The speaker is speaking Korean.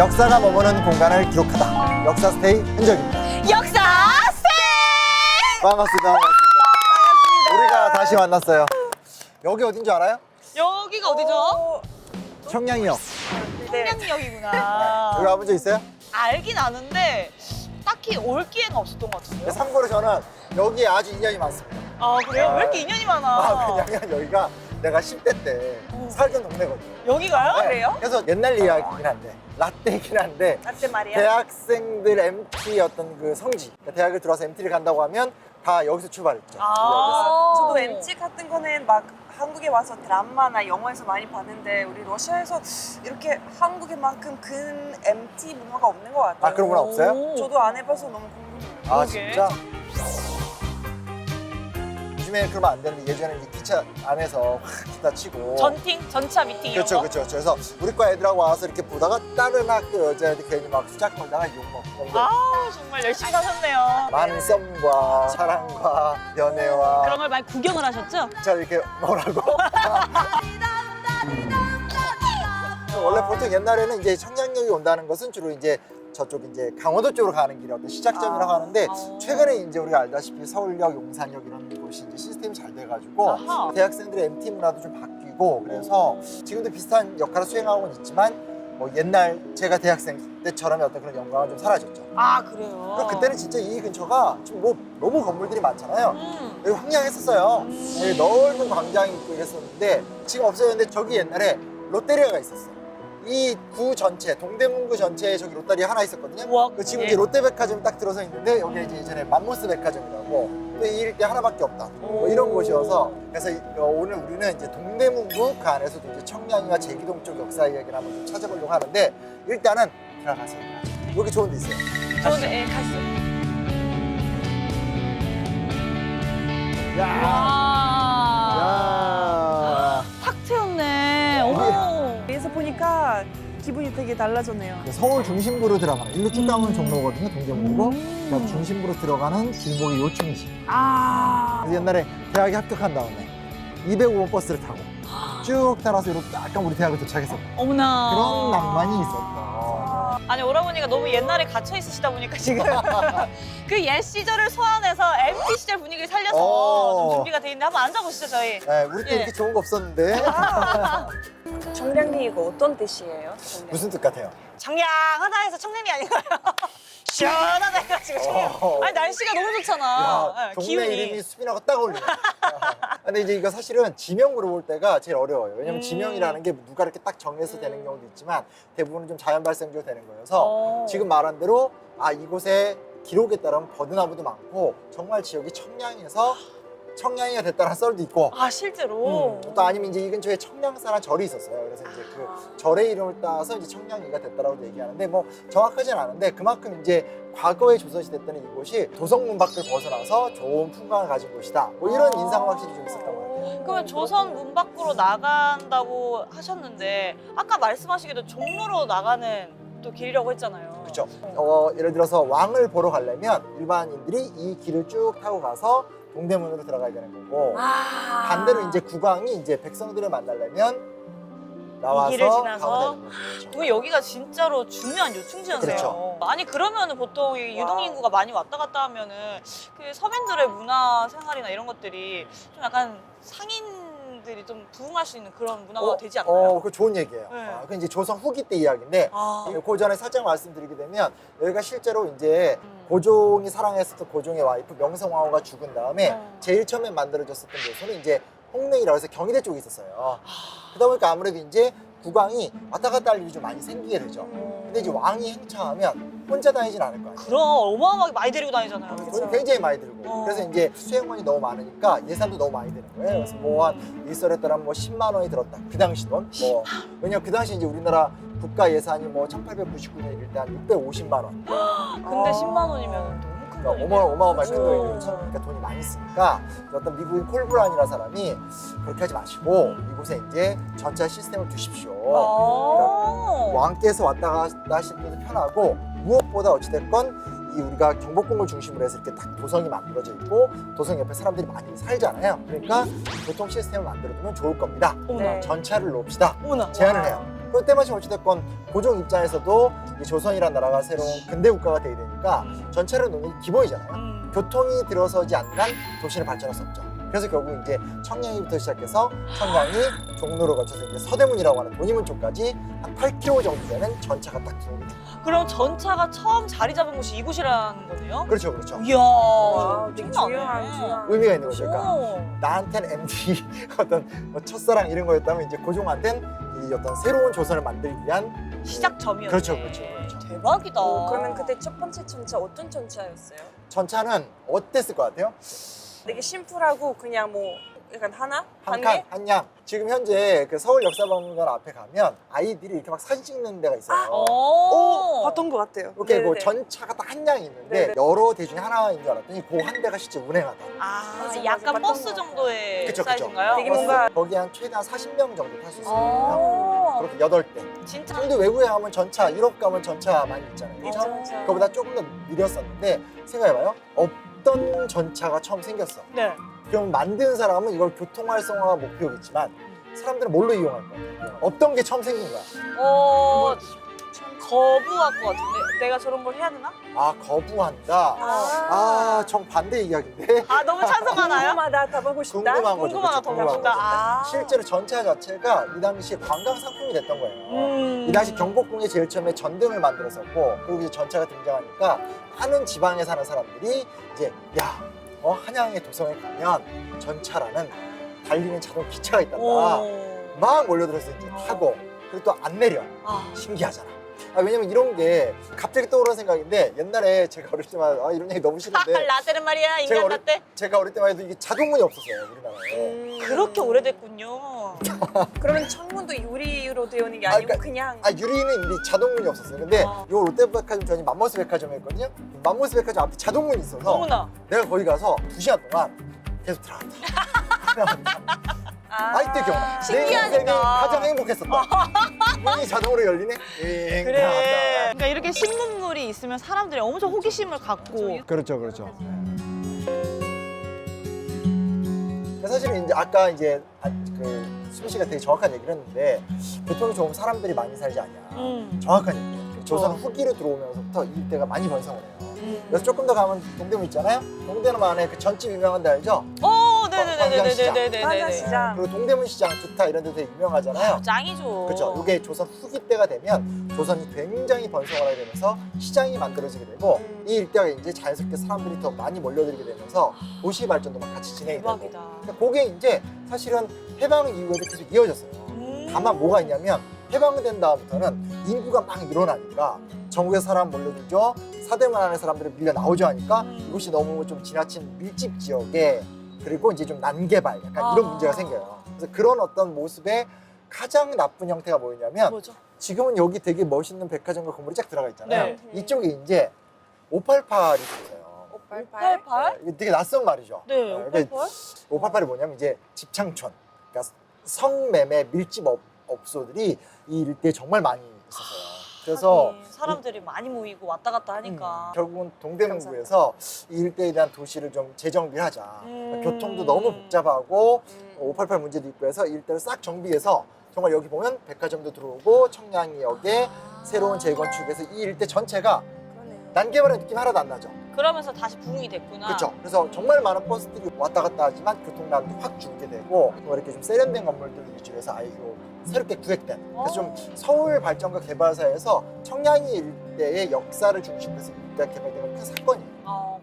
역사가 머무는 공간을 기록하다. 역사 스테이 흔적입니다. 역사 스테이! 반갑습니다. 우리가 다시 만났어요. 여기 어딘 줄 알아요? 여기가 어디죠? 청량리역. 청량역이구나. 여기 와본 적 있어요? 알긴 아는데 딱히 올 기회는 없었던 것 같은데요? 참고로 저는 여기에 아주 인연이 많습니다. 아 그래요? 왜 이렇게 인연이 많아? 왜냐면 여기가 내가 10대 때 살던 동네거든요. 여기가요? 네. 그래요? 그래서 옛날 이야기긴 한데 라떼이긴 한데 라떼 말이야? 대학생들 MT 어떤 그 성지, 그러니까 대학을 들어와서 MT를 간다고 하면 다 여기서 출발했죠. 저도 MT 같은 거는 막 한국에 와서 드라마나 영화에서 많이 봤는데 우리 러시아에서 이렇게 한국에만큼 큰 MT 문화가 없는 것 같아요. 아, 그런 건 없어요? 저도 안 해봐서 너무 궁금해요. 아, 그러게. 진짜? 요즘에 그러면 안 되는데 예전에 이제 기차 안에서 확 기타 치고 전차 미팅 이런 그렇죠, 거? 그렇죠. 그래서 우리 과 애들하고 와서 이렇게 보다가 다른 학교 여자애들 괜히 막 수작 걸다가 욕 먹고 아 정말 열심히 사셨네요. 많은 썸과 사랑과 연애와 그런 걸 많이 구경을 하셨죠? 자 이렇게 뭐라고? 원래 보통 옛날에는 이제 청량역이 온다는 것은 주로 이제 저쪽 이제 강원도 쪽으로 가는 길이 어떤 시작점이라고 하는데 최근에 이제 우리가 알다시피 서울역, 용산역 이런 곳이 이제 시스템이 잘 돼가지고 아하. 대학생들의 MT 문화도 좀 바뀌고 그래서 지금도 비슷한 역할을 수행하고는 있지만 뭐 옛날 제가 대학생 때처럼의 어떤 그런 영광은 좀 사라졌죠. 아 그래요? 그리고 그때는 진짜 이 근처가 지금 뭐 너무 건물들이 많잖아요. 여기 황량했었어요. 여기 넓은 광장이 있고 이랬었는데 지금 없어요. 근데 저기 옛날에 롯데리아가 있었어. 이 구 전체, 동대문구 전체에 저기 롯데리아 하나 있었거든요. 우와, 그 지금 예. 이제 롯데백화점이 딱 들어서 있는데 여기 이제 예전에 맘모스 백화점이라고 근데 이 일대 하나밖에 없다. 뭐 이런 곳이어서 그래서 오늘 우리는 이제 동대문구 그 안에서도 이제 청량리와 제기동 쪽 역사 이야기를 한번 좀 찾아보려고 하는데 일단은 들어가세요. 여기 좋은 데 있어요. 저는 예, 갔어요. 야. 와. 야. 탁 트였네. 어머. 여기서 보니까 기분이 되게 달라졌네요. 서울 중심부로 들어가는 일로 쭉 가면 종로거든요. 동대문구고 그러니까 중심부로 들어가는 길목이 요충지. 그래서 옛날에 대학에 합격한 다음에 205번 버스를 타고 쭉 따라서 이렇게 약간 우리 대학을 도착했었고 어머나. 그런 낭만이 있었다. 아니 오라버니가 너무 옛날에 gat혀 있으시다 보니까 지금 그 옛 시절을 소환해서 MT 시절 분위기를 살려서 오. 좀 준비가 돼 있는데 한번 앉아보시죠 저희. 네, 우리 때 예. 이렇게 좋은 거 없었는데 청량리 이거 어떤 뜻이에요? 청량리? 무슨 뜻 같아요? 청량하다 해서 청량리 아닌가요? 시원하다 해가지고 청량. 아니 날씨가 너무 좋잖아. 야, 예, 동네 기운이. 이름이 수빈하고 딱 어울리네. 근데 이제 이거 사실은 지명으로 볼 때가 제일 어려워요. 왜냐면 지명이라는 게 누가 이렇게 딱 정해서 되는 경우도 있지만 대부분은 좀 자연 발생적으로 되는 거여서 지금 말한 대로 아 이곳에 기록에 따르면 버드나무도 많고 정말 지역이 청량해서 청량이가 됐다는 썰도 있고 아 실제로. 또 아니면 이제 이 근처에 청량사라는 절이 있었어요. 그래서 이제 그 절의 이름을 따서 이제 청량리가 됐다라고 얘기하는데 뭐 정확하진 않은데 그만큼 이제 과거에 조선시대 때는 이곳이 도성문 밖을 벗어나서 좋은 풍광을 가진 곳이다. 뭐 이런 인상 확실히 좀 있었던 것 같아요. 그러면 조선 문 밖으로 나간다고 하셨는데 아까 말씀하시기도 종로로 나가는 또 길이라고 했잖아요. 그렇죠. 예를 들어서 왕을 보러 가려면 일반인들이 이 길을 쭉 타고 가서 동대문으로 들어가야 되는 거고 반대로 이제 국왕이 이제 백성들을 만나려면 나와서 이 길을 지나서? 가면 되는 거죠. 그럼 여기가 진짜로 중요한 요충지였네요. 그렇죠. 아니 그러면은 보통 이 유동 인구가 많이 왔다 갔다 하면은 그 서민들의 문화 생활이나 이런 것들이 좀 약간 상인들이 좀 부응할 수 있는 그런 문화가 되지 않나요? 그 좋은 얘기예요. 네. 그 이제 조선 후기 때 이야기인데 그 전에 살짝 말씀드리게 되면 여기가 실제로 이제 고종이 사랑했었던 고종의 와이프 명성황후가 죽은 다음에 제일 처음에 만들어졌었던 곳은 이제 홍릉이라고 해서 경희대 쪽에 있었어요. 그러다 보니까 아무래도 이제 국왕이 왔다 갔다 할 일이 좀 많이 생기게 되죠. 근데 이제 왕이 행차하면 혼자 다니진 않을 거 아니에요. 그럼 어마어마하게 많이 데리고 다니잖아요. 돈이 굉장히 많이 들고 그래서 이제 수행원이 너무 많으니까 예산도 너무 많이 드는 거예요. 그래서 뭐 한 일설에 따르면 뭐 10만 원이 들었다. 그 당시 돈. 뭐 왜냐면 그 당시 이제 우리나라 국가 예산이 뭐 1899년일 때 한 650만 원. 근데 10만 원이면 너무 큰 그러니까 돈이네. 어마어마한 큰 돈이 그렇죠. 들죠. 그러니까 돈이 많이 쓰니까 어떤 미국인 콜브란이라는 사람이 그렇게 하지 마시고 이곳에 이제 전차 시스템을 두십시오. 그러니까 왕께서 왔다 갔다 하실 때도 편하고 무엇보다 어찌됐건 이 우리가 경복궁을 중심으로 해서 이렇게 딱 도성이 만들어져 있고 도성 옆에 사람들이 많이 살잖아요. 그러니까 교통 시스템을 만들어두면 좋을 겁니다. 어머나. 네. 전차를 놓읍시다. 어머나. 제안을 해요. 그럴 때마침 어찌됐건 고종 입장에서도 이 조선이라는 나라가 새로운 근대 국가가 되게 되니까 전차를 놓는 게 기본이잖아요. 교통이 들어서지 않는 도시는 발전할 수 없죠. 그래서 결국 이제 청량리부터 시작해서 청량리, 종로를 거쳐서 이제 서대문이라고 하는 돈이문 쪽까지 한 8km 정도 되는 전차가 딱 들어옵니다. 그럼 전차가 처음 자리 잡은 곳이 이곳이라는 거네요? 그렇죠, 그렇죠. 이야, 와, 되게 엄청나네. 중요한. 의미가 있는 거죠. 그러니까 오. 나한텐 MD 어떤 뭐 첫사랑 이런 거였다면 이제 고종한텐 이 어떤 새로운 조선을 만들기 위한 시작점이었네. 그렇죠, 그렇죠, 그렇죠. 대박이다. 그러면 그때 첫 번째 전차 어떤 전차였어요? 전차는 어땠을 것 같아요? 되게 심플하고 그냥 뭐 약간 하나? 한 한 칸, 개? 한 양. 지금 현재 그 서울 역사박물관 앞에 가면 아이들이 이렇게 막 사진 찍는 데가 있어요. 오. 봤던 것 같아요. 이렇게 뭐 네네네. 전차가 딱 한 양이 있는데 네네. 여러 대 중에 하나인 줄 알았더니 그 한 대가 실제 운행하다. 아, 맞아, 약간 맞아. 버스 봤던 것 정도의 그쵸, 그쵸. 사이즈인가요? 되게 뭔가- 거기 한 최대한 40명 정도 탈 수 있어요. 오. 그렇게 8대. 진짜. 근데 외국에 가면 전차, 유럽 가면 전차 많이 있잖아요. 그렇죠? 맞아. 그거보다 조금 더 느렸었는데 생각해봐요. 없던 전차가 처음 생겼어. 네. 그럼 만든 사람은 이걸 교통활성화가 목표겠지만 사람들은 뭘로 이용할 거야? 없던 게 처음 생긴 거야. 거부할 것 같은데. 내가 저런 걸 해야 되나? 아, 거부한다. 아, 정반대 이야기인데. 아, 너무 찬성하나요? 궁금하다, 가보고 싶다. 궁금한 거죠. 궁금하다, 그쵸, 더 보고 싶다. 아. 실제로 전차 자체가 이 당시에 관광 상품이 됐던 거예요. 이 당시 경복궁에 제일 처음에 전등을 만들었었고, 그리고 이제 전차가 등장하니까 많은 지방에 사는 사람들이 이제 야, 한양의 도성에 가면 전차라는 달리는 자동 기차가 있단다. 오. 막 몰려들어서 이제 타고 그리고 또 안 내려. 아. 신기하잖아. 왜냐면 이런 게 갑자기 떠오르는 생각인데 옛날에 제가 어릴 때만 이런 얘기 너무 싫은데 라떼는 말이야, 제가 인간 라떼. 제가 어릴 때만 해도 이게 자동문이 없었어요 우리나라에. 그렇게 오래됐군요. 그러면 창문도 유리로 되어 있는 게 아, 아니고 그러니까- 그냥 유리는 이제 자동문이 없었어요. 근데 아. 요 롯데백화점 전이 맘모스 백화점에 있거든요. 맘모스 백화점 앞에 자동문이 있어서 너무나. 내가 거기 가서 2시간 동안 계속 들어간다. 아이때 기억나. 내 신기하니까. 인생에 가장 행복했었다. 문이 자동으로 열리네. 그래. 그러니까 이렇게 신문물이 있으면 사람들이 엄청 호기심을 갖고. 그렇죠, 그렇죠. 사실은 이제 아까 이제 그 수미 씨가 되게 정확한 얘기를 했는데 교통이 좋으면 사람들이 많이 살지 않냐. 정확한 얘기예요. 조선 후기로 들어오면서부터 이 일대가 많이 번성을 해요. 그래서 조금 더 가면 동대문 있잖아요. 동대문 안에 그 전집 유명한 데 알죠? 네네네네네네네네. 한강시장. 그리고 동대문 시장, 두타 이런 데 되게 유명하잖아요. 짱이죠. 그렇죠. 이게 조선 후기 때가 되면 조선이 굉장히 번성을 하게 되면서 시장이 만들어지게 되고 이 일대가 이제 자연스럽게 사람들이 더 많이 몰려들게 되면서 도시 발전도 막 같이 진행이 되고. 대박이다. 그러니까 그게 이제 사실은 해방 이후에도 계속 이어졌어요. 다만 뭐가 있냐면 해방된 다음부터는 인구가 막 늘어나니까 전국에 사람 몰려들죠. 사대문 안에 사람들이 밀려 나오죠 하니까 이곳이 너무 좀 지나친 밀집 지역에 그리고 이제 좀 난개발 약간 이런 문제가 생겨요. 그래서 그런 어떤 모습의 가장 나쁜 형태가 뭐였냐면 뭐죠? 지금은 여기 되게 멋있는 백화점과 건물이 쫙 들어가 있잖아요. 네. 이쪽에 이제 588이 있어요. 588? 이게 되게 낯선 말이죠. 네, 그러니까 588이 뭐냐면 이제 집창촌, 그러니까 성매매 밀집 업소들이 이 일대에 정말 많이 있었어요. 그래서 하긴 사람들이 많이 모이고 왔다 갔다 하니까. 결국은 동대문구에서 이 일대에 대한 도시를 좀 재정비하자. 교통도 너무 복잡하고 588 문제도 있고 해서 이 일대를 싹 정비해서 정말 여기 보면 백화점도 들어오고 청량리역에 새로운 재건축에서 이 일대 전체가 난개발의 느낌 하나도 안 나죠. 그러면서 다시 부흥이 됐구나. 그렇죠. 그래서 정말 많은 버스들이 왔다 갔다 하지만 교통량도 확 줄게 되고 또 이렇게 좀 세련된 건물들 위주로 해서 아이고 새롭게 구획된 그래서 좀 서울 발전과 개발 사에서 청량리 일대의 역사를 중심으로 해서 일대 개발된 건 큰 사건이에요.